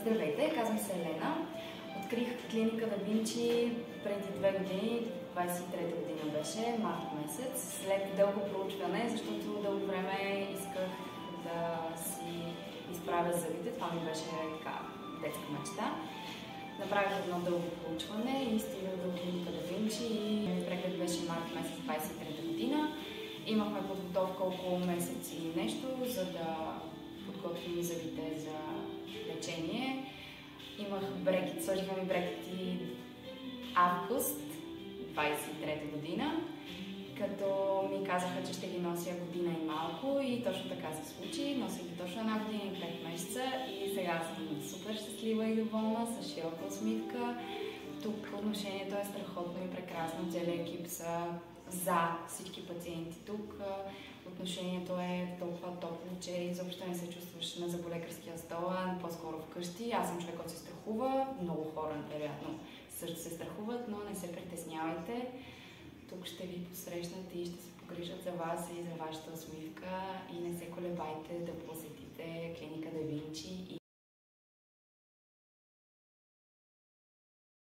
Здравейте, казвам се Елена. Открих клиника Да Винчи преди 2 години, 23-та година беше, март месец, след дълго проучване, защото дълго време исках да си изправя зъбите. Това ми беше така детска мечта. Направих едно дълго проучване и стигнах до клиника Да Винчи и преглед беше март месец 23-та година. Имахме подготовка около месец и нещо, за да подготвим зъбите за лечение. Имах брекет, сложиха ми брекети август 23-та година, като ми казаха, че ще ги нося година и малко и точно така се случи. Нося ги точно 1 година и 5 месеца и сега съм супер щастлива и доволна, с широка усмивка. Тук отношението е страхотно и прекрасно. Целият екип са за всички пациенти тук. Отношението е толкова топло, че изобщо не се чувстваш на зъболекарския стол, а по-скоро вкъщи. Аз съм човек, който се страхува. Много хора, вероятно, също се страхуват, но не се притеснявайте. Тук ще ви посрещнат и ще се погрижат за вас и за вашата усмивка и не се колебайте да посетите клиника